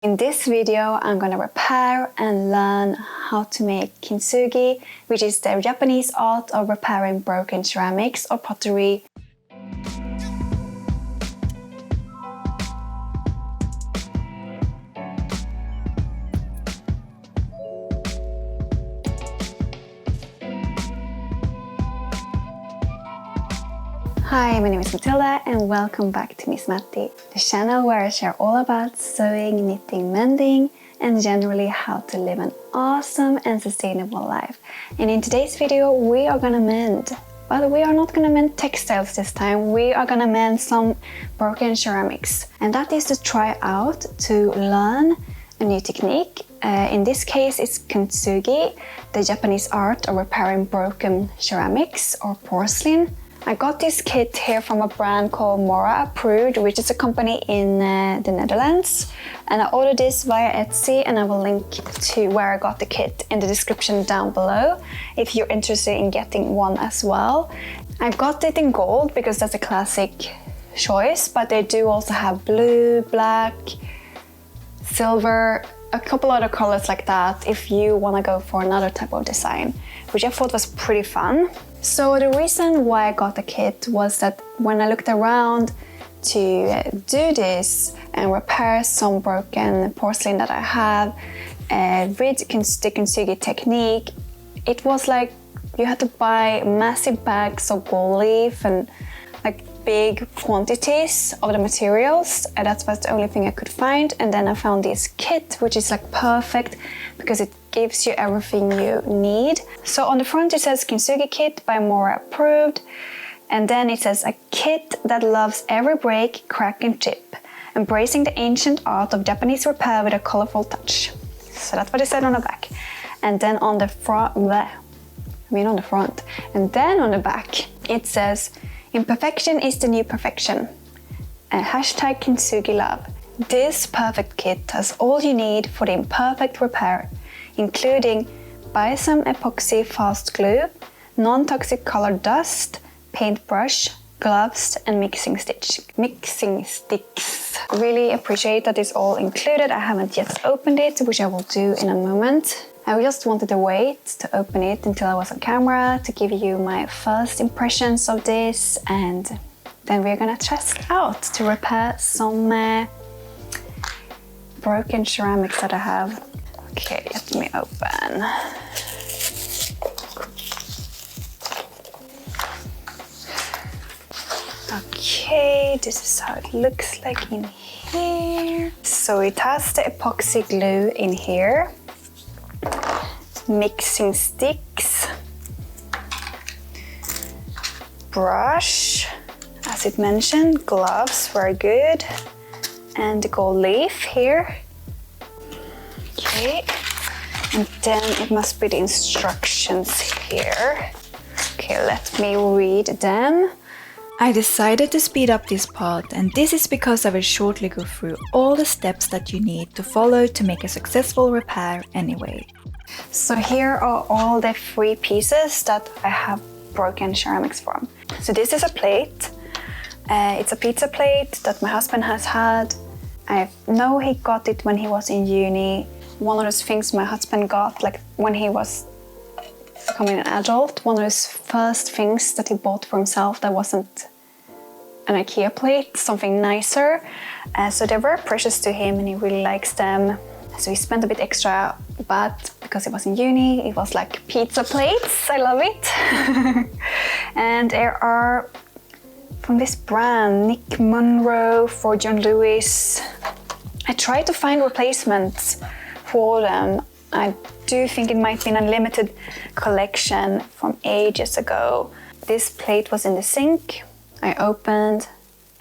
In this video, I'm gonna repair and learn how to make kintsugi, which is the Japanese art of repairing broken ceramics or pottery. Hi, my name is Matilda and welcome back to Miss Matti, the channel where I share all about sewing, knitting, mending, and generally how to live an awesome and sustainable life. And in today's video, we are gonna mend. But we are not gonna mend textiles this time, we are gonna mend some broken ceramics. And that is to try out to learn a new technique. In this case, it's kintsugi, the Japanese art of repairing broken ceramics or porcelain. I got this kit here from a brand called MoraApproved, which is a company in the Netherlands. And I ordered this via Etsy, and I will link to where I got the kit in the description down below if you're interested in getting one as well. I got it in gold because that's a classic choice, but they do also have blue, black, silver, a couple other colors like that if you want to go for another type of design, which I thought was pretty fun. So the reason why I got the kit was that when I looked around to do this and repair some broken porcelain that I have with the kintsugi technique, it was like you had to buy massive bags of gold leaf and like big quantities of the materials, and that was the only thing I could find. And then I found this kit, which is like perfect because it gives you everything you need. So on the front it says Kintsugi kit by MoraApproved, and then it says a kit that loves every break, crack and chip, embracing the ancient art of Japanese repair with a colorful touch. So that's what it said on the back. And then on the front, and then on the back it says imperfection is the new perfection. Hashtag Kintsugi love. This perfect kit has all you need for the imperfect repair, including Bison Epoxy fast glue, non-toxic colored dust, paintbrush, gloves, and mixing sticks. Really appreciate that it's all included. I haven't yet opened it, which I will do in a moment. I just wanted to wait to open it until I was on camera to give you my first impressions of this, and then we're gonna test out to repair some broken ceramics that I have. Okay, let me open. Okay, this is how it looks like in here. So it has the epoxy glue in here, mixing sticks, brush, as it mentioned, gloves, very good, and the gold leaf here. Okay, and then it must be the instructions here. Okay, let me read them. I decided to speed up this part, and this is because I will shortly go through all the steps that you need to follow to make a successful repair anyway. So here are all the 3 pieces that I have broken ceramics from. So this is a plate. It's a pizza plate that my husband has had. I know he got it when he was in uni. One of those things my husband got like when he was becoming an adult. One of his first things that he bought for himself that wasn't an IKEA plate, something nicer. So they're very precious to him and he really likes them. So he spent a bit extra, but because it was in uni, it was like pizza plates. I love it. And there are from this brand, Nick Monroe for John Lewis. I tried to find replacements for them. I do think it might be an unlimited collection from ages ago. This plate was in the sink. I opened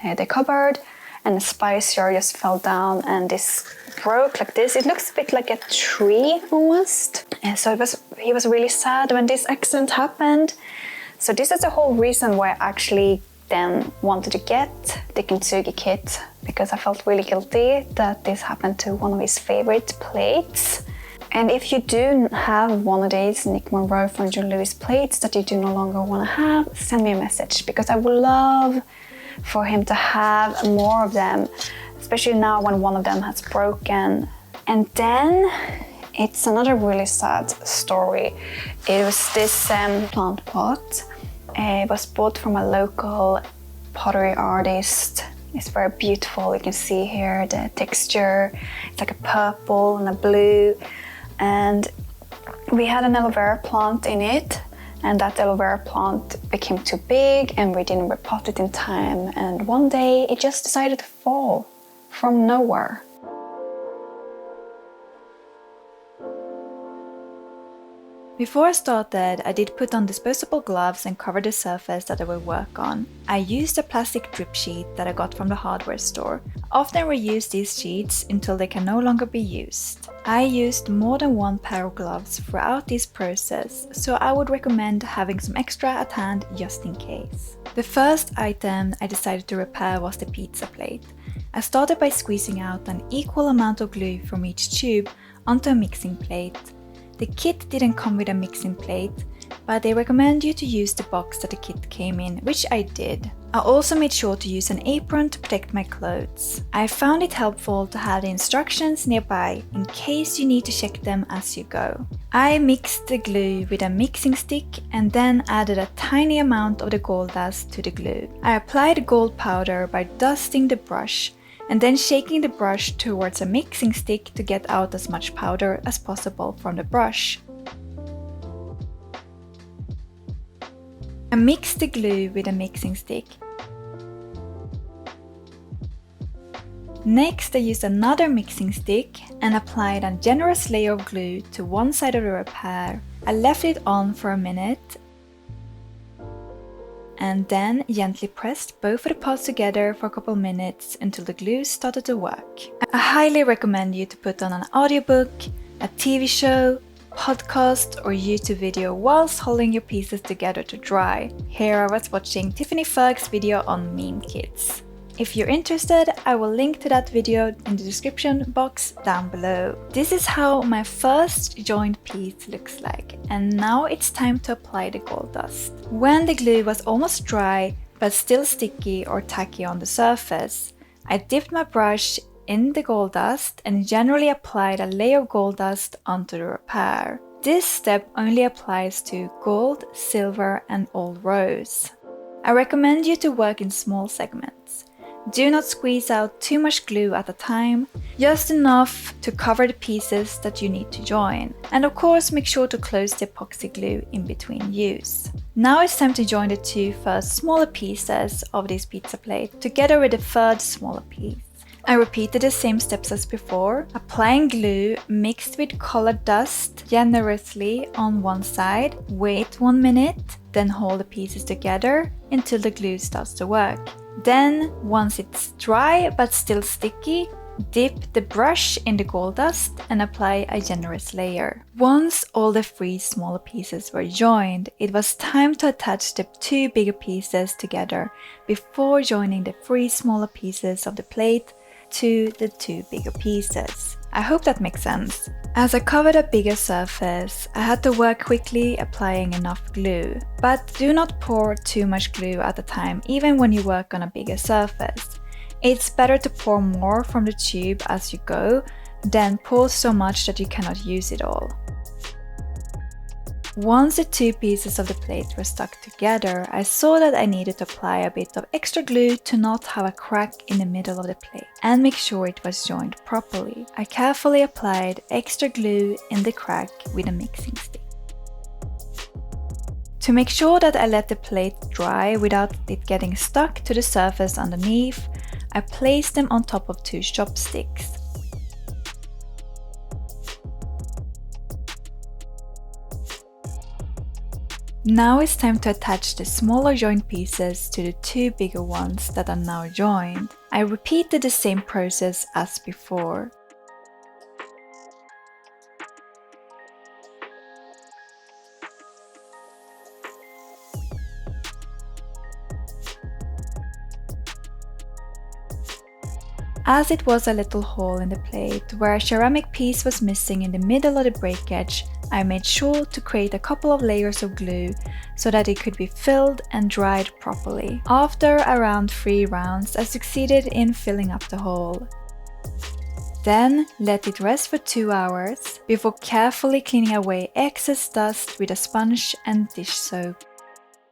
the cupboard and the spice jar just fell down and this broke like this. It looks a bit like a tree almost. And so he was really sad when this accident happened. So this is the whole reason why I actually then wanted to get the Kintsugi kit, because I felt really guilty that this happened to one of his favorite plates. And if you do have one of these Nick Monroe from John Lewis plates that you do no longer want to have, send me a message because I would love for him to have more of them especially now when one of them has broken. And then it's another really sad story. It was this plant pot. It was bought from a local pottery artist. It's very beautiful. You can see here the texture. It's like a purple and a blue. And we had an aloe vera plant in it, and that aloe vera plant became too big and we didn't repot it in time. And one day it just decided to fall from nowhere. Before I started, I did put on disposable gloves and cover the surface that I will work on. I used a plastic drip sheet that I got from the hardware store. I often reuse these sheets until they can no longer be used. I used more than one pair of gloves throughout this process, so I would recommend having some extra at hand just in case. The first item I decided to repair was the pizza plate. I started by squeezing out an equal amount of glue from each tube onto a mixing plate. The kit didn't come with a mixing plate, but they recommend you to use the box that the kit came in, which I did. I also made sure to use an apron to protect my clothes. I found it helpful to have the instructions nearby in case you need to check them as you go. I mixed the glue with a mixing stick and then added a tiny amount of the gold dust to the glue. I applied gold powder by dusting the brush and then shaking the brush towards a mixing stick to get out as much powder as possible from the brush. I mixed the glue with a mixing stick. Next, I used another mixing stick and applied a generous layer of glue to one side of the repair. I left it on for a minute and then gently pressed both of the parts together for a couple minutes until the glue started to work. I highly recommend you to put on an audiobook, a TV show, podcast or YouTube video whilst holding your pieces together to dry. Here I was watching Tiffany Ferg's video on meme kits. If you're interested, I will link to that video in the description box down below. This is how my first joined piece looks like, and now it's time to apply the gold dust. When the glue was almost dry but still sticky or tacky on the surface, I dipped my brush in the gold dust and generally applied a layer of gold dust onto the repair. This step only applies to gold, silver and old rose. I recommend you to work in small segments. Do not squeeze out too much glue at a time, just enough to cover the pieces that you need to join. And of course, make sure to close the epoxy glue in between use. Now it's time to join the two first smaller pieces of this pizza plate together with the third smaller piece. I repeated the same steps as before, applying glue mixed with colored dust generously on one side, wait 1 minute, then hold the pieces together until the glue starts to work. Then, once it's dry but still sticky, dip the brush in the gold dust and apply a generous layer. Once all the 3 smaller pieces were joined, it was time to attach the 2 bigger pieces together before joining the 3 smaller pieces of the plate to the 2 bigger pieces. I hope that makes sense. As I covered a bigger surface, I had to work quickly applying enough glue. But do not pour too much glue at a time even when you work on a bigger surface. It's better to pour more from the tube as you go than pour so much that you cannot use it all. Once the 2 pieces of the plate were stuck together, I saw that I needed to apply a bit of extra glue to not have a crack in the middle of the plate and make sure it was joined properly. I carefully applied extra glue in the crack with a mixing stick. To make sure that I let the plate dry without it getting stuck to the surface underneath, I placed them on top of 2 chopsticks. Now it's time to attach the smaller joined pieces to the 2 bigger ones that are now joined. I repeated the same process as before. As it was a little hole in the plate where a ceramic piece was missing in the middle of the break edge, I made sure to create a couple of layers of glue so that it could be filled and dried properly. After around 3 rounds, I succeeded in filling up the hole. Then let it rest for 2 hours before carefully cleaning away excess dust with a sponge and dish soap.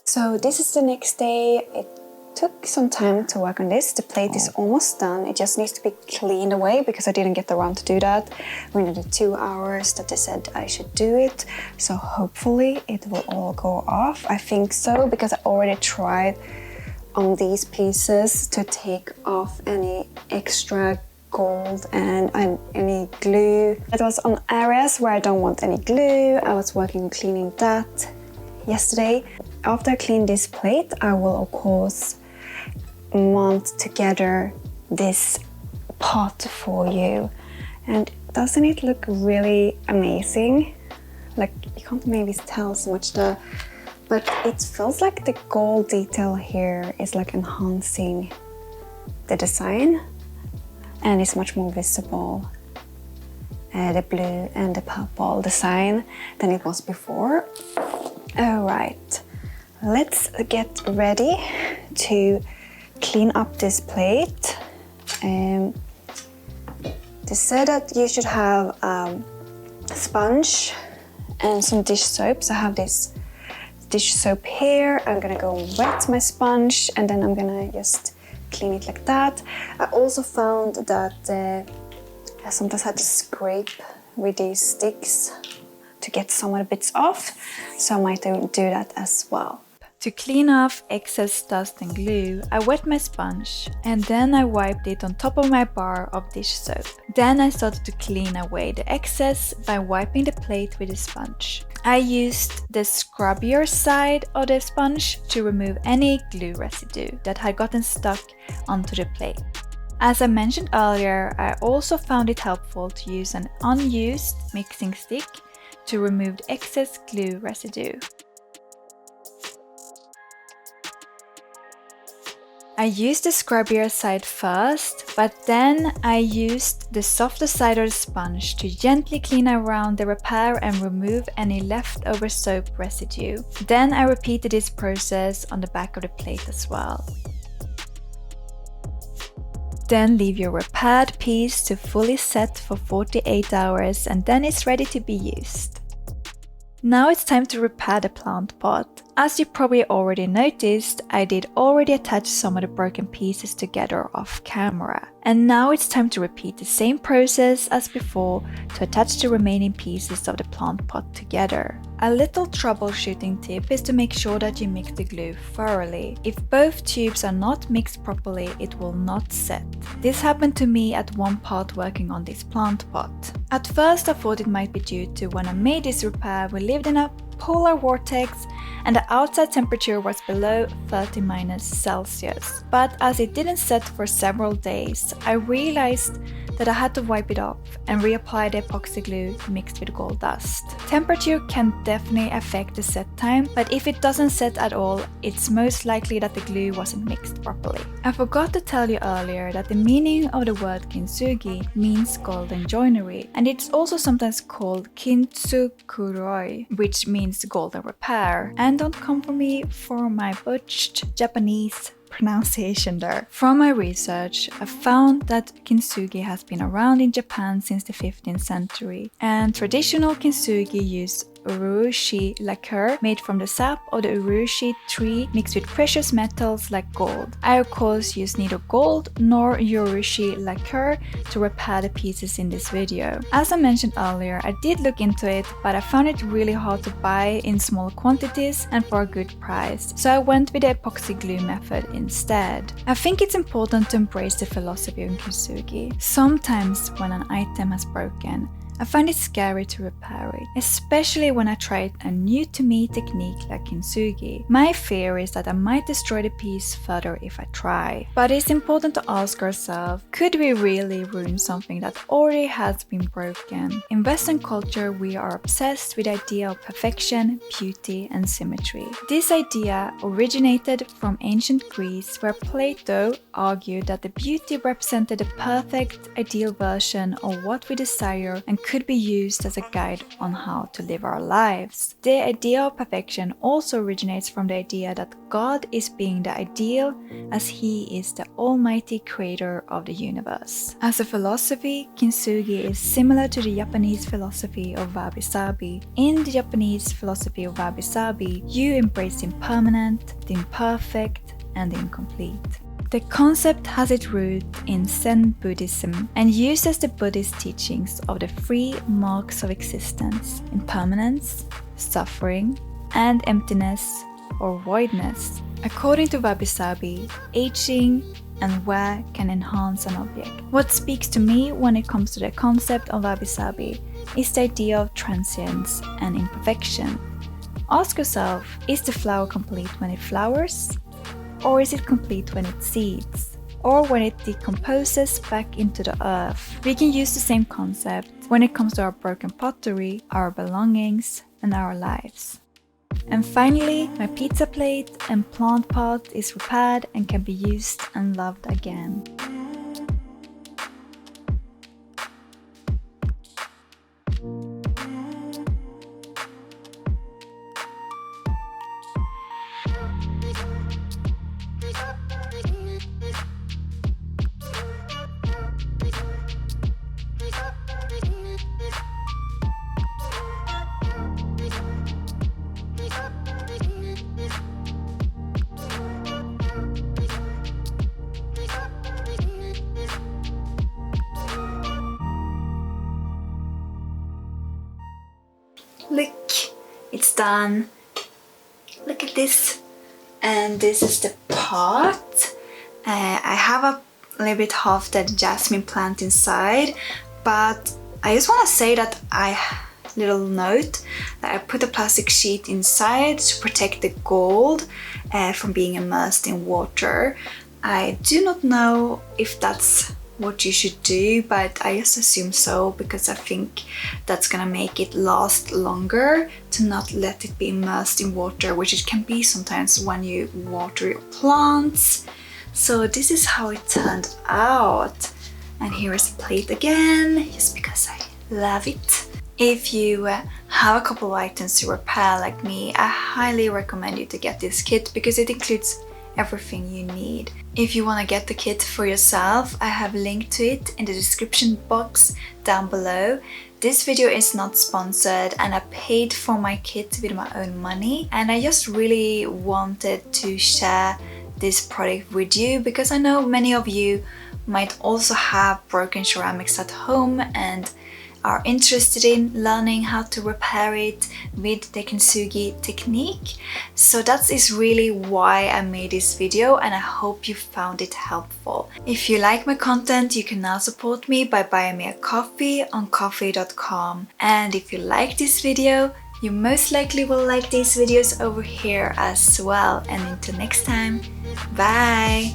So this is the next day. It took some time to work on this. The plate is almost done. It just needs to be cleaned away because I didn't get around to do that within the 2 hours that they said I should do it. So hopefully it will all go off. I think so because I already tried on these pieces to take off any extra gold and any glue. It was on areas where I don't want any glue. I was working on cleaning that yesterday. After I clean this plate, I will of course mount together this pot for you. And doesn't it look really amazing? Like, you can't maybe tell so much but it feels like the gold detail here is like enhancing the design. And it's much more visible, the blue and the purple design than it was before. Alright, let's get ready to clean up this plate. They said that you should have a sponge and some dish soap. So I have this dish soap here. I'm gonna go wet my sponge and then I'm gonna just clean it like that. I also found that I sometimes had to scrape with these sticks to get some of the bits off, so I might do that as well. To clean off excess dust and glue, I wet my sponge and then I wiped it on top of my bar of dish soap. Then I started to clean away the excess by wiping the plate with a sponge. I used the scrubbier side of the sponge to remove any glue residue that had gotten stuck onto the plate. As I mentioned earlier, I also found it helpful to use an unused mixing stick to remove the excess glue residue. I used the scrubbier side first, but then I used the softer side of the sponge to gently clean around the repair and remove any leftover soap residue. Then I repeated this process on the back of the plate as well. Then leave your repaired piece to fully set for 48 hours and then it's ready to be used. Now it's time to repair the plant pot. As you probably already noticed, I did already attach some of the broken pieces together off camera. And now it's time to repeat the same process as before to attach the remaining pieces of the plant pot together. A little troubleshooting tip is to make sure that you mix the glue thoroughly. If both tubes are not mixed properly, it will not set. This happened to me at one part working on this plant pot. At first I thought it might be due to when I made this repair we lived in a polar vortex and the outside temperature was below 30°C. But as it didn't set for several days, I realized that I had to wipe it off and reapply the epoxy glue mixed with gold dust. Temperature can definitely affect the set time, but if it doesn't set at all, it's most likely that the glue wasn't mixed properly. I forgot to tell you earlier that the meaning of the word kintsugi means golden joinery, and it's also sometimes called kintsukuroi, which means golden repair. And don't come for me for my butched Japanese pronunciation there. From my research, I found that kintsugi has been around in Japan since the 15th century, and traditional kintsugi use urushi lacquer made from the sap of the urushi tree mixed with precious metals like gold. I of course use neither gold nor urushi lacquer to repair the pieces in this video. As I mentioned earlier, I did look into it, but I found it really hard to buy in small quantities and for a good price, so I went with the epoxy glue method instead. I think it's important to embrace the philosophy of kintsugi. Sometimes when an item has broken, I find it scary to repair it, especially when I try a new to me technique like kintsugi. My fear is that I might destroy the piece further if I try. But it's important to ask ourselves, could we really ruin something that already has been broken? In Western culture, we are obsessed with the idea of perfection, beauty, and symmetry. This idea originated from ancient Greece, where Plato argued that the beauty represented the perfect, ideal version of what we desire and could be used as a guide on how to live our lives. The idea of perfection also originates from the idea that God is being the ideal, as He is the almighty creator of the universe. As a philosophy, kintsugi is similar to the Japanese philosophy of wabi-sabi. In the Japanese philosophy of wabi-sabi, you embrace the impermanent, the imperfect, and the incomplete. The concept has its root in Zen Buddhism and uses the Buddhist teachings of the three marks of existence: impermanence, suffering, and emptiness or voidness. According to wabi-sabi, aging and wear can enhance an object. What speaks to me when it comes to the concept of wabi-sabi is the idea of transience and imperfection. Ask yourself, is the flower complete when it flowers? Or is it complete when it seeds? Or when it decomposes back into the earth? We can use the same concept when it comes to our broken pottery, our belongings, and our lives. And finally, my pizza plate and plant pot is repaired and can be used and loved again. Look, it's done. Look at this. And this is the pot. I have a little bit half dead jasmine plant inside, but I just want to say that little note that I put a plastic sheet inside to protect the gold from being immersed in water. I do not know if that's what you should do, but I just assume so because I think that's gonna make it last longer to not let it be immersed in water, which it can be sometimes when you water your plants. So this is how it turned out. And here is the plate again, just because I love it. If you have a couple of items to repair like me, I highly recommend you to get this kit because it includes everything you need. If you want to get the kit for yourself, I have linked to it in the description box down below. This video is not sponsored and I paid for my kit with my own money, and I just really wanted to share this product with you because I know many of you might also have broken ceramics at home and are interested in learning how to repair it with the kintsugi technique. So that is really why I made this video, and I hope you found it helpful. If you like my content, you can now support me by buying me a coffee on ko-fi.com. And if you like this video, you most likely will like these videos over here as well. And until next time, bye!